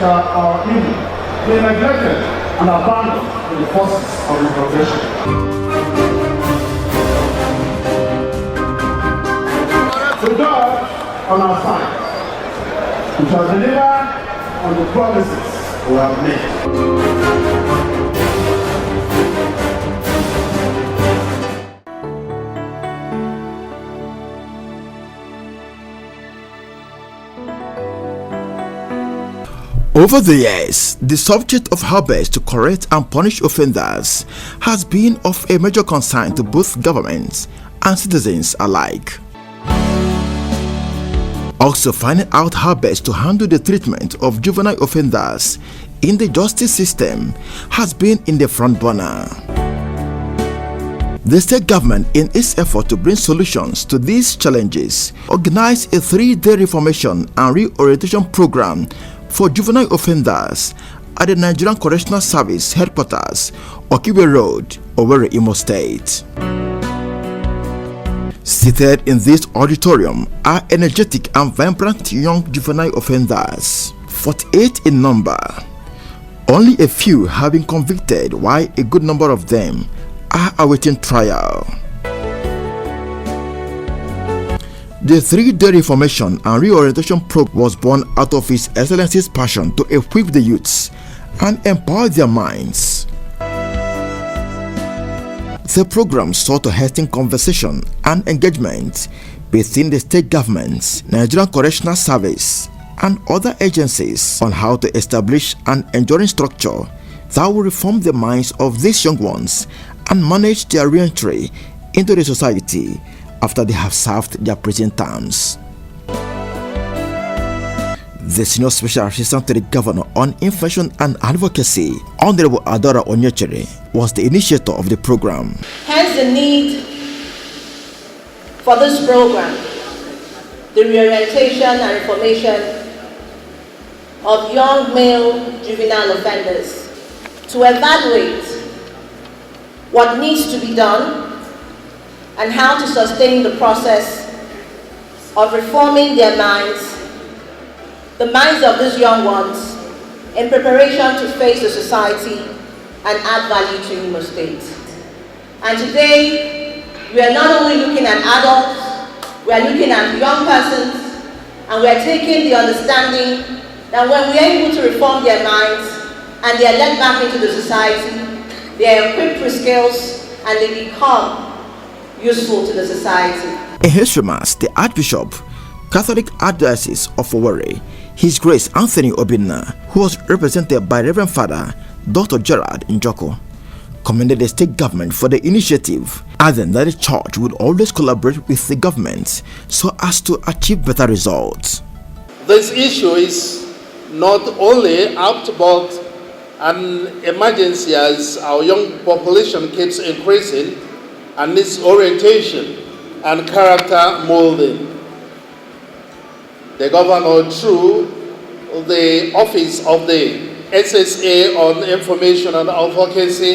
shall our evil be neglected and abandoned in the forces of reproduction. With God on our side, we shall deliver on the promises we have made. Over the years, the subject of how best to correct and punish offenders has been of a major concern to both governments and citizens alike. Also, finding out how best to handle the treatment of juvenile offenders in the justice system has been in the front burner. The state government, in its effort to bring solutions to these challenges, organized a 3-day reformation and reorientation program for juvenile offenders at the Nigerian Correctional Service headquarters, Okiwe Road, Owerri, Imo State. Seated in this auditorium are energetic and vibrant young juvenile offenders, 48 in number. Only a few have been convicted, while a good number of them are awaiting trial. The 3-day reformation and reorientation program was born out of His Excellency's passion to equip the youths and empower their minds. The program sought to hasten conversation and engagement between the state governments, Nigerian Correctional Service, and other agencies on how to establish an enduring structure that will reform the minds of these young ones and manage their re-entry into the society after they have served their prison terms. The Senior Special Assistant to the Governor on Information and Advocacy, Honorable Adora Onyechere, was the initiator of the program. Hence the need for this program, the reorientation and reformation of young male juvenile offenders, to evaluate what needs to be done and how to sustain the process of reforming their minds, the minds of these young ones, in preparation to face the society and add value to Imo State. And today, we are not only looking at adults, we are looking at young persons, and we are taking the understanding that when we are able to reform their minds and they are led back into the society, they are equipped with skills and they become useful to the society. In his remarks, the Archbishop, Catholic Archdiocese of Owerri, His Grace Anthony Obinna, who was represented by Reverend Father Dr. Gerard Njoko, commended the state government for the initiative, adding that the church would always collaborate with the government so as to achieve better results. This issue is not only apt but an emergency as our young population keeps increasing and needs orientation and character molding. The governor, through the office of the SSA on Information and Advocacy,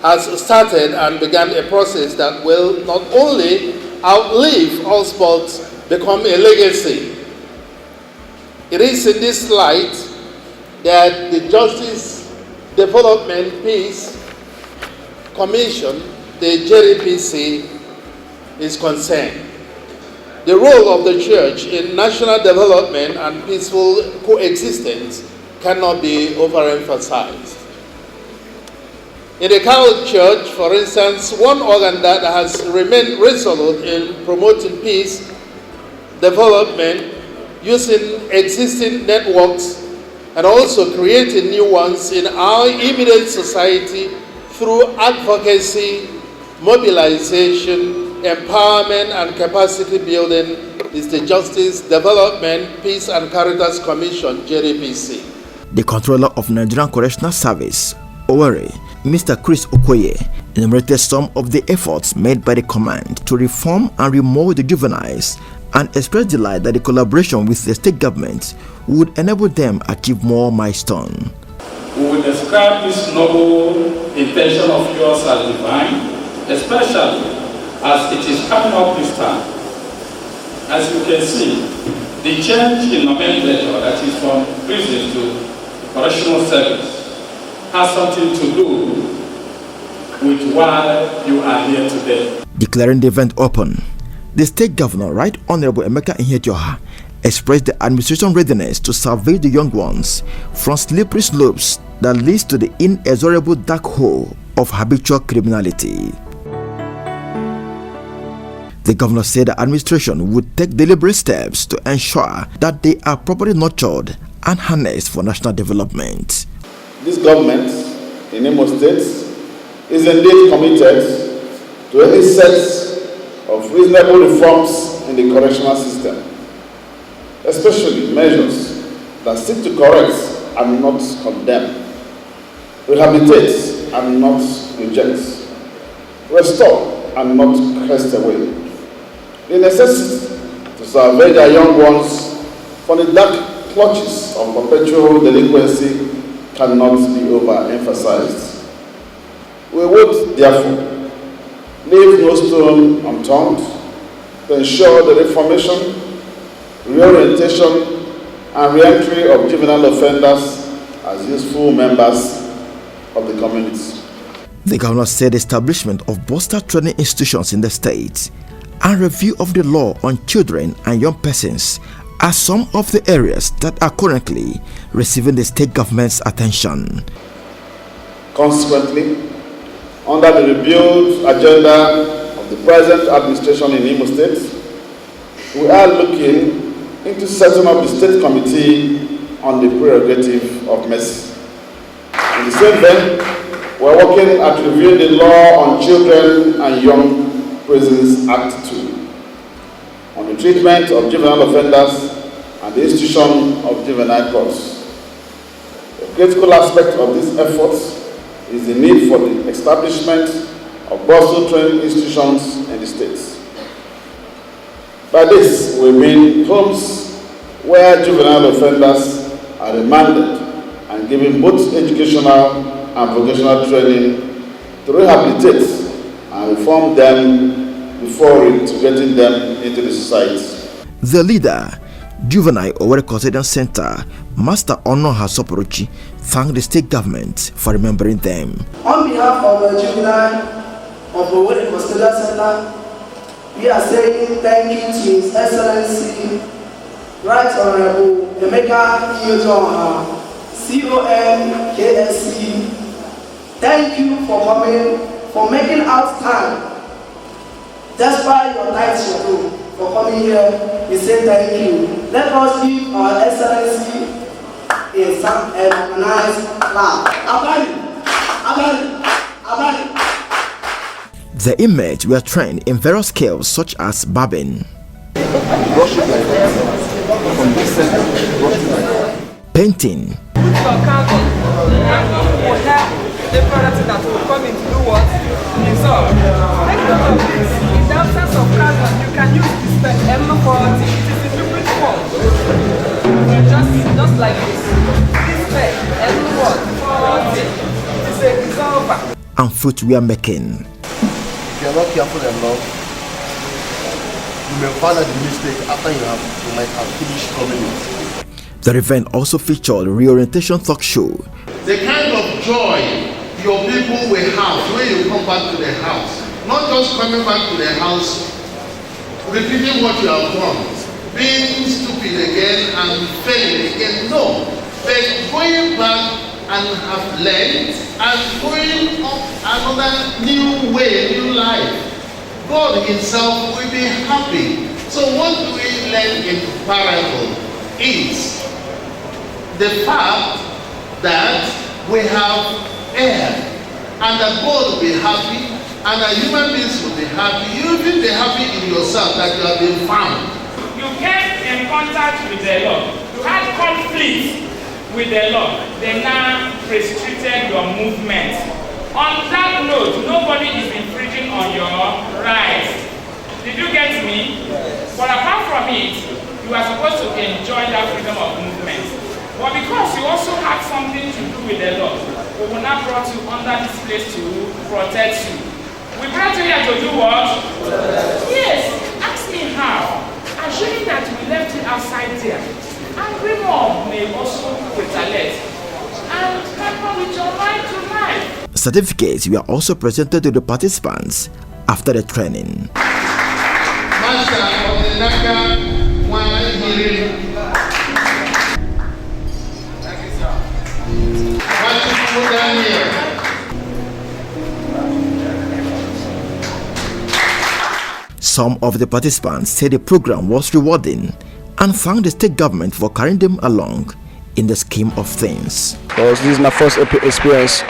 has started and began a process that will not only outlive us but become a legacy. It is in this light that the Justice Development Peace Commission, the JDPC, is concerned. The role of the Church in national development and peaceful coexistence cannot be overemphasized. In the Catholic Church, for instance, one organ that has remained resolute in promoting peace, development, using existing networks, and also creating new ones in our immediate society through advocacy, mobilization, empowerment, and capacity building is the Justice, Development, Peace and Caritas Commission, JDPC. The controller of Nigerian Correctional Service, Owerri, Mr. Chris Okoye, enumerated some of the efforts made by the command to reform and remold the juveniles and expressed delight that the collaboration with the state government would enable them achieve more milestones. We will describe this noble intention of yours as divine, especially as it is coming up this time. As you can see, The change in nomenclature, that is from prison to correctional service, has something to do with why you are here today. Declaring the event open, the State Governor, Right Honorable Emeka Ihedioha, expressed the administration readiness to salvage the young ones from slippery slopes that leads to the inexorable dark hole of habitual criminality. The governor said the administration would take deliberate steps to ensure that they are properly nurtured and harnessed for national development. This government in Imo State is indeed committed to any set of reasonable reforms in the correctional system, especially measures that seek to correct and not condemn, rehabilitate and not reject, restore and not cast away. The necessity to salvage our young ones from the dark clutches of perpetual delinquency cannot be overemphasized. We would, therefore, leave no stone unturned to ensure the reformation, reorientation, and re-entry of juvenile offenders as useful members of the community. The governor said the establishment of bolster training institutions in the state and review of the law on children and young persons are some of the areas that are currently receiving the state government's attention. Consequently, under the rebuild agenda of the present administration in Imo State, we are looking into setting up the State Committee on the Prerogative of Mercy. In the same vein, we are working at reviewing the law on Children and Young Prisons Act 2, on the treatment of juvenile offenders and the institution of juvenile courts. A critical aspect of this effort is the need for the establishment of bolster training institutions in the states. By this, we mean homes where juvenile offenders are remanded and given both educational and vocational training to rehabilitate and reform them before integrating them into the society. The leader, Juvenile Owerri Custodian Center, Master Ono Hasoporochi, thanked the state government for remembering them. On behalf of the Juvenile of Owerri Custodian Center, we are saying thank you to His Excellency, Right Honorable Emeka Ihedioha, CON KSC. Thank you for coming, for making out time, despite your tight schedule, for coming here. We say thank you. Let us give our Excellency in some nice clap. The inmates were trained in various skills such as barbing, painting, the product that will come in to do what? Dissolve. Take note of this. In the absence of carbon, you can use this pen M40. It is a liquid form. Just like this. This pen M40. It is a dissolver. and footwear making. If you are not careful enough, you may find out the mistake after you might have finished coming in. The event also featured a reorientation talk show. The kind of joy your people will have when you come back to the house, not just coming back to the house, repeating what you have done, being stupid again and failing again. No, but going back and have learned and going up another new way, new life. God Himself will be happy. So what do we learn in parable is the fact that we have air, and that God will be happy, and that human beings will be happy. You will be happy in yourself that you have been found. You came in contact with the Lord. You had conflict with the Lord. They now restricted your movement. On that note, nobody is infringing on your rights. Did you get me? But apart from it, you are supposed to enjoy that freedom of movement. But because you also have something to do with the Lord, we will not brought you under this place to protect you. We brought you here to do what? Yes. Ask me how. Assuming that we left you outside there. Angry mom may also retaliate. And tamper with your right to life. Certificates were also presented to the participants after the training. Some of the participants said the program was rewarding and thanked the state government for carrying them along in the scheme of things. Because this is my first experience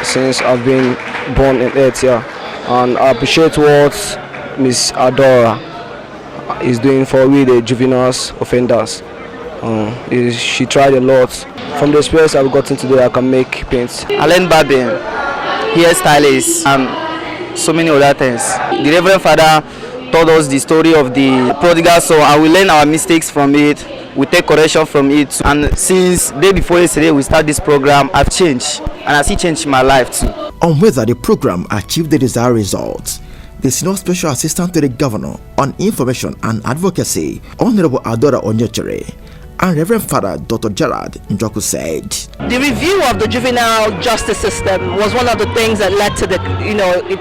since I've been born in Earth here, and I appreciate what Miss Adora is doing for we the juvenile offenders. She tried a lot. From the experience I've gotten today, I can make paints. I learned barbing, hairstylist, and so many other things. The Reverend Father told us the story of the prodigal son, and we learn our mistakes from it. We take correction from it, and since day before yesterday we start this program, I've changed, and I see change in my life too. On whether the program achieved the desired results, the Senior Special Assistant to the Governor on Information and Advocacy, Honorable Adora Onyechere, and Reverend Father Dr. Gerard Njoku said, The review of the juvenile justice system was one of the things that led to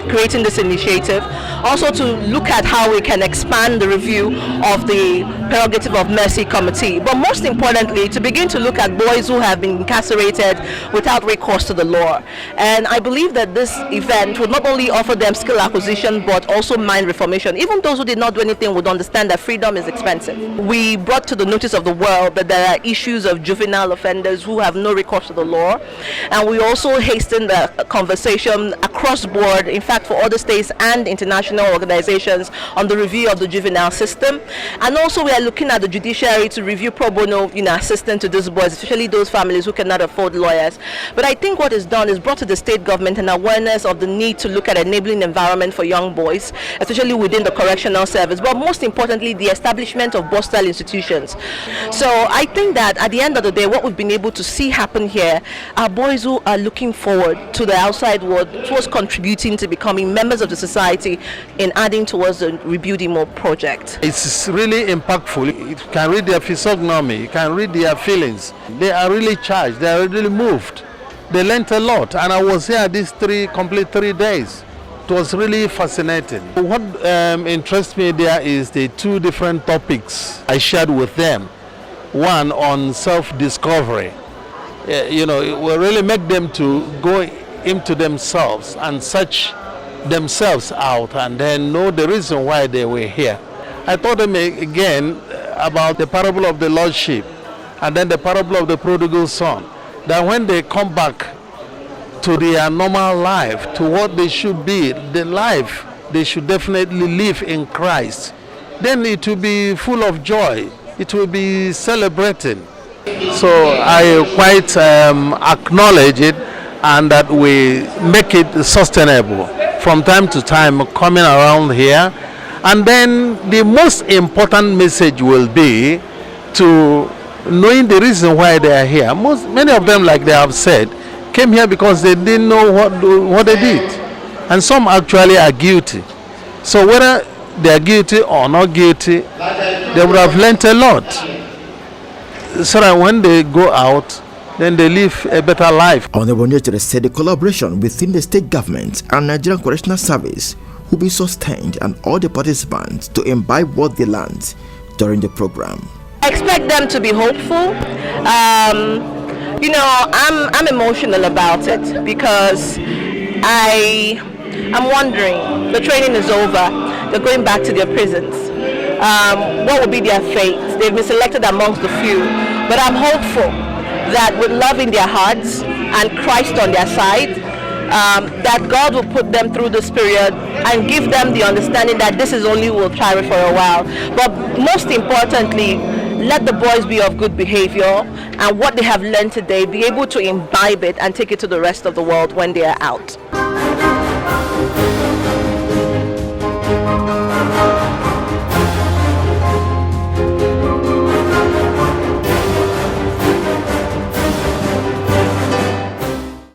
creating this initiative. Also to look at how we can expand the review of the Prerogative of Mercy Committee, but most importantly to begin to look at boys who have been incarcerated without recourse to the law. And I believe that this event would not only offer them skill acquisition but also mind reformation. Even those who did not do anything would understand that freedom is expensive. We brought to the notice of the world that there are issues of juvenile offenders who have no recourse to the law, and we also hastened the conversation across board, in fact for other states and international organizations, on the review of the juvenile system. And also we are looking at the judiciary to review pro bono assistance to these boys, especially those families who cannot afford lawyers. But I think what is done is brought to the state government an awareness of the need to look at enabling environment for young boys, especially within the correctional service, but most importantly the establishment of both-style institutions. So I think that at the end of the day, what we've been able to see happen here are boys who are looking forward to the outside world, towards contributing to becoming members of the society in adding towards the Rebuild Imo project. It's really impactful. You can read their physiognomy, you can read their feelings. They are really charged, they are really moved. They learned a lot, and I was here these complete 3 days. It was really fascinating. What interests me there is the two different topics I shared with them. One on self-discovery. It will really make them to go into themselves and search themselves out and then know the reason why they were here. I taught them again about the parable of the Lordship and then the parable of the prodigal son. That when they come back to their normal life, to what they should be, the life they should definitely live in Christ, then it will be full of joy. It will be celebrating. So I quite acknowledge it, and that we make it sustainable from time to time coming around here. And then the most important message will be to knowing the reason why they are here. Many of them, like they have said, came here because they didn't know what they did. And some actually are guilty. So whether they are guilty or not guilty, they would have learnt a lot. So that when they go out, then they live a better life. Honorable Onyechere said the collaboration within the state government and Nigerian Correctional Service will be sustained, and all the participants to imbibe what they learned during the program. I expect them to be hopeful. I'm emotional about it because I'm wondering, the training is over, they're going back to their prisons. What will be their fate? They've been selected amongst the few, but I'm hopeful that with love in their hearts and Christ on their side, that God will put them through this period and give them the understanding that this is only will carry for a while. But most importantly, let the boys be of good behavior, and what they have learned today, be able to imbibe it and take it to the rest of the world when they are out.